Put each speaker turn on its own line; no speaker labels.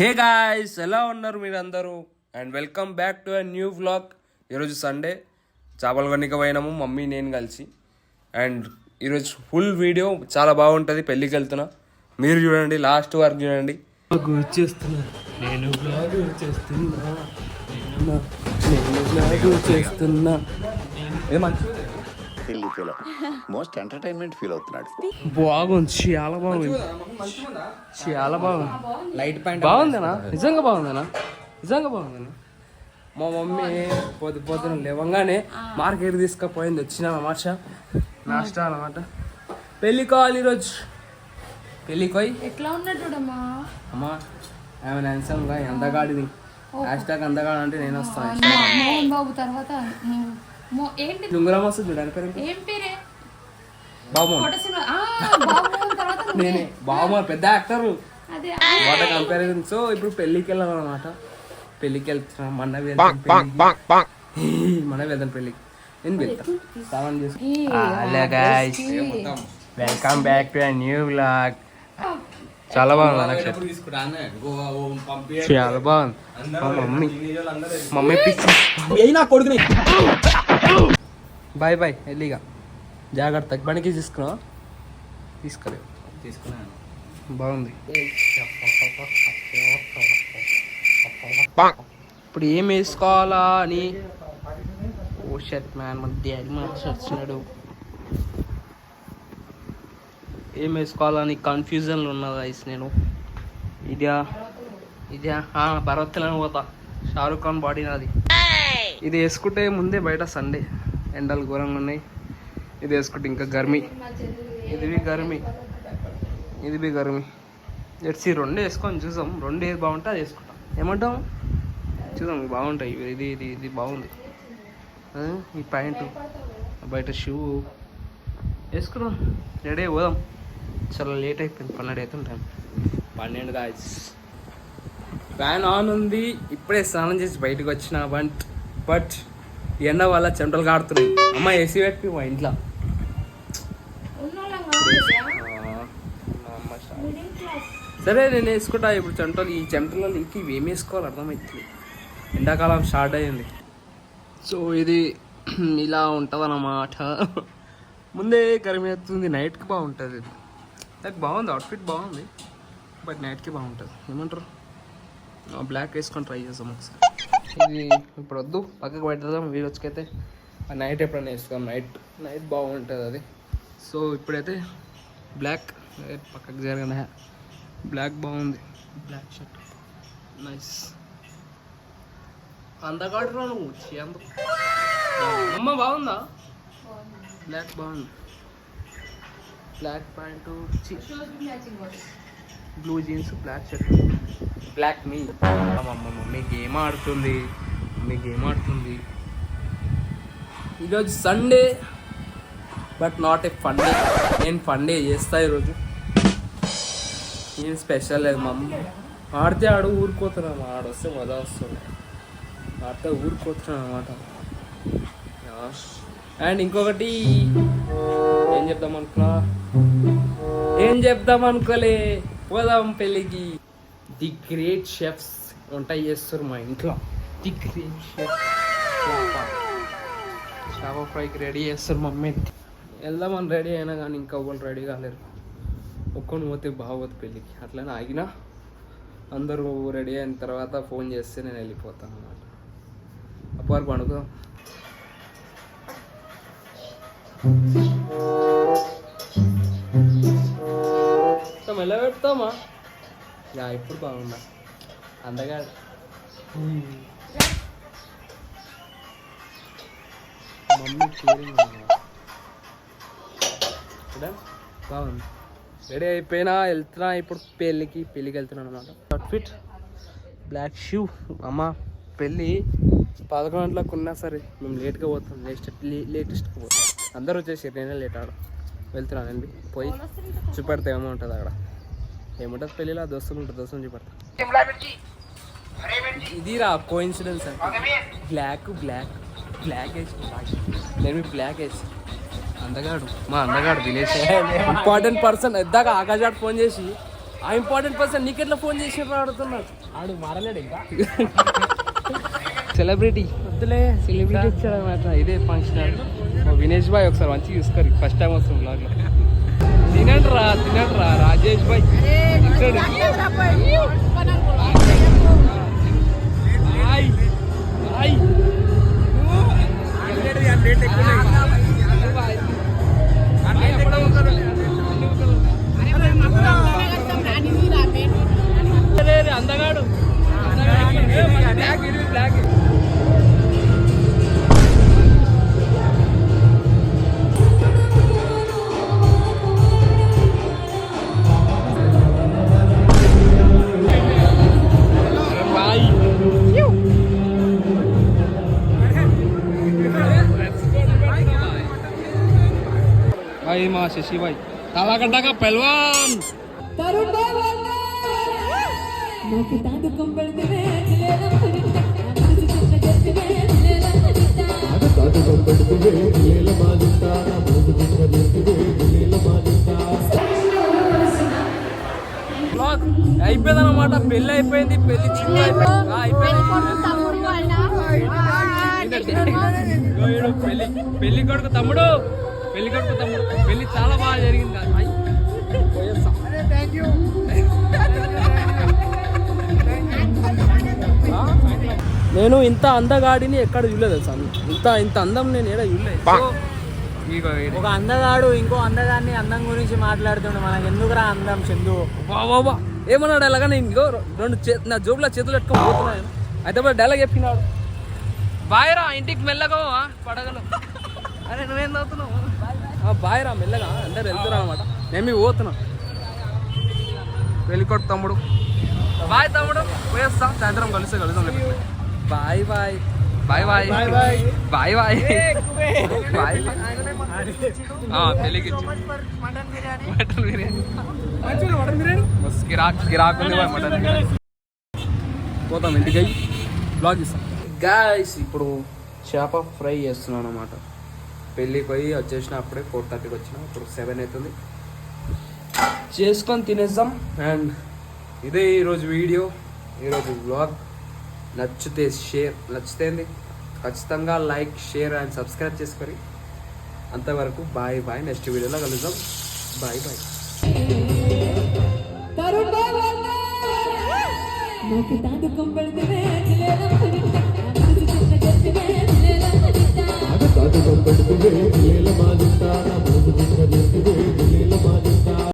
Hey guys, ఎలా ఉన్నారు మీరందరూ? And welcome back to a new vlog. ఈరోజు సండే, చేపలు కొనిక పోయినాము మమ్మీ నేను కలిసి. అండ్ ఈరోజు ఫుల్ వీడియో చాలా బాగుంటుంది. పెళ్ళికి వెళ్తున్నా, మీరు చూడండి, లాస్ట్ వరకు చూడండి.
మోస్ట్ ఎంటర్టైన్మెంట్ ఫీల్ అవుతున్నాడు.
బాగుంది, చాలా బాగుంది, చాలా బాగుంది. లైట్ ప్యాంట్ బాగుందేనా? నిజంగా బాగుందేనా? నిజంగా బాగుందేనా? మా మమ్మీ పొద్దున లేవంగానే మార్కెట్ తీసుకుపోయింది. వచ్చిన మాట నాష్టా అనమాట. పెళ్ళి కావాలి ఈరోజు. పెళ్ళికి పోయి
ఎట్లా ఉన్నట్టుడమ్మా
అమ్మా ఆమె హ్యాండ్సమ్గా అందగాడిది. హ్యాష్టాగ్ అందగాడు అంటే నేను వస్తాను.
మోహన్ బాబు తర్వాత ఏంటి
లుంగురం వస్తుంది చూడండి. పేరు
ఏం పేరే?
బాబు
బాబు తర్వాత
నేనే బాబు, పెద్ద యాక్టర్.
అదే
వాట కంపారిజన్. సో ఇప్పుడు పెళ్ళికి వెళ్ళాలన్నమాట. పెళ్ళికి వెళ్తున్నాం. మన వెళ్తాను పెళ్ళికి. నేను వెళ్తాను స్నానం చేసి. Hello guys, welcome back to a new vlog. చాలా బాగుంది అన్నట్టు, చాలా బాగుంది. మా మమ్మీ బాయ్ బాయ్ వెళ్ళిగా జాగ్రత్త. బండికి తీసుకున్నావా? తీసుకున్నాను. బాగుంది. ఇప్పుడు ఏం వేసుకోవాలా అని ఓ షర్ట్ మ్యాన్ మన డాడీ మార్చినాడు. ఏం వేసుకోవాలని కన్ఫ్యూజన్లో ఉన్నా గైస్ నేను. ఇదా భరత్లను పోతా. షారుఖ్ ఖాన్ బాడీ నాది. ఇది వేసుకుంటే ముందే బయట సండే ఎండలు ఘోరంగా ఉన్నాయి. ఇది వేసుకుంటే ఇంకా గర్మీ. ఇది గర్మీ. జెర్సీ రెండు వేసుకొని చూసాం. రెండు ఏది బాగుంటే అది వేసుకుంటాం. ఏమంటాం చూసాం, బాగుంటాయి. ఇది బాగుంది. ఈ ప్యాంటు, బయట షూ వేసుకున్నాం. రెడీ పోదాం. చాలా లేట్ అయిపోయింది. 12 అవుతుంటాను. 12 గాయ్స్. ఫ్యాన్ ఆన్ ఉంది. ఇప్పుడే స్నానం చేసి బయటకు వచ్చిన. బట్ ఎండ వల్ల చెమటలు కాడుతున్నాయి. అమ్మ ఏసీ పెట్టి మా ఇంట్లో. సరే నేను వేసుకుంటా ఇప్పుడు చెమటలు. ఈ చెమటలలో ఇంక ఇవేం వేసుకోవాలి అర్థమవుతుంది. ఎండాకాలం స్టార్ట్ అయ్యింది. సో ఇది ఇలా ఉంటుంది అన్నమాట. ముందే గరిమి అవుతుంది. నైట్కి బాగుంటుంది. నాకు బాగుంది, అవుట్ఫిట్ బాగుంది. బట్ నైట్కి బాగుంటుంది. ఏమంటారు? బ్లాక్ వేసుకొని ట్రై చేస్తాం ఒకసారి. ఇది ఇప్పుడు వద్దు, పక్కకు పెట్టేద్దాం. వీరొచ్చుకైతే నైట్ ఎప్పుడైనా వేస్తాం. నైట్ బాగుంటుంది అది. సో ఇప్పుడైతే బ్లాక్ పక్కకు జరగన. బ్లాక్ బాగుంది. Black shirt nice. అందగాడురా నువ్వు. అందుకు అమ్మ బాగుందా? బ్లాక్ బాగుంది. Black pant, blue jeans, black shirt, black మీ. మమ్మీ గేమ్ ఆడుతుంది. ఈరోజు Sunday but not a fun day. నేను ఫన్ డే చేస్తా ఈరోజు. ఏం స్పెషల్ లేదు. మమ్మీ ఆడితే ఊరుకోతున్నాను. ఆడొస్తే మజా వస్తుంది. ఆడితే ఊరుకోతున్నాను అనమాట. అండ్ ఇంకొకటి ఏం చెప్దాం అనుకోలే. పోదాం పెళ్ళికి. ది గ్రేట్ షెఫ్స్ వంట చేస్తారు మా ఇంట్లో. ది గ్రేట్ షెఫ్ చేప ఫ్రైకి రెడీ చేస్తారు మమ్మీ. వెళ్దామని రెడీ అయినా కానీ ఇంకా వాళ్ళు రెడీ కాలేరు. ఒక్కొని పోతే బాగోదు పెళ్ళికి. అట్లనే ఆగినా అందరూ రెడీ అయిన తర్వాత ఫోన్ చేస్తే నేను వెళ్ళిపోతాను అన్నమాట. అప్పటి పండుగ ఎలా పెడతామా? ఇప్పుడు బాగున్నా అందగా. మమ్మీ బాగుంది. రెడీ అయిపోయినా వెళ్తున్నా ఇప్పుడు పెళ్ళికి వెళ్తున్నాను అనమాట. Outfit black shoe. అమ్మ పెళ్ళి 11 గంటలకు ఉన్నా సరే మేము లేట్గా పోతాం. లేటెస్ట్గా పోతాం. అందరూ వచ్చేసి నేనే లేట్ వెళ్తున్నాను. నేను పోయి చూపెడతా ఏముంటుంది అక్కడ. ఏముంటుంది పెళ్ళిలో దోస్తులు ఉంటుంది. దోస్తులు చూపెడతా. ఇది రా కోఇన్సిడెన్స్ అంటే. బ్లాక్ వేసి నేను బ్లాక్ వేసి మా అందగాడు విలేజ్ ఇంపార్టెంట్ పర్సన్. ఇద్దాక ఆకాశాడు ఫోన్ చేసి ఆ ఇంపార్టెంట్ పర్సన్ నీకెట్లా ఫోన్ చేసి అడుగుతున్నాడు.
ఆడు మారలేడు ఇంకా.
సెలబ్రిటీ వద్దులే, సెలబ్రిటీ వచ్చారన్నమాట. ఇదే ఫంక్షన్. వినేష్ బాయ్ ఒకసారి మంచిగా చూసుకోరు, ఫస్ట్ టైం వస్తుంది బ్లాగ్లో. తినండి రా రాజేష్ బాయ్. అందగాడు బ్లాక్. भाई माँ शशि भाई काला गड्ढा का पहलवान. అయిపోయిందన్నమాట. పెళ్ళి అయిపోయింది, పెళ్లి చిన్న పెళ్లి కొడుకు తమ్ముడు, పెళ్లి చాలా బాగా జరిగింది. నేను ఇంత అందగాడిని ఎక్కడ చూడలేదు స్వామి. ఇంత అందం నేను ఏడా చూడలేదు.
ఒక అందగాడు ఇంకో అందగాన్ని అందం గురించి మాట్లాడుతుండే, మనకి ఎందుకురా అందం చందు.
బాబా ఏమన్నాడు ఎలాగా? నేను ఇంకో నా జోబులో చేతులు పెట్టుకొని పోతున్నాను. అయితే డైలాగ్ చెప్పినాడు, బాయ్ రా ఇంటికి మెల్లగా పడగలు. అరే నువ్వేం చదువుతున్నావు? బాయ్ రా మెల్లగా, అందరు వెళ్తున్నా అనమాట. మేము పోతున్నాం. వెళ్ళికొట్టు తమ్ముడు. బాయ్ తమ్ముడు, పోయేస్తా. సాయంత్రం కలుద్దాం. Bye bye bye bye bye bye bye bye. పెళ్ళికి మటన్ బిర్యానీ కిరాకుంది మటన్ బిర్యానీ. పోతాం ఇంటికి, బ్లాగ్ ఇస్తాం. గాయ్స్ ఇప్పుడు చేప ఫ్రై చేస్తున్నాను అనమాట. పెళ్ళికి పోయి వచ్చేసిన అప్పుడే 4:30కి వచ్చిన, ఇప్పుడు 7 అవుతుంది. చేసుకొని తినేద్దాం. అండ్ ఇదే ఈరోజు వీడియో, ఈరోజు బ్లాగ్. నచ్చితే ఖచ్చితంగా లైక్, షేర్ అండ్ సబ్స్క్రైబ్ చేసుకొని. అంతవరకు బాయ్ బాయ్. నెక్స్ట్ వీడియోలో కలుద్దాం. Bye bye.
కాదు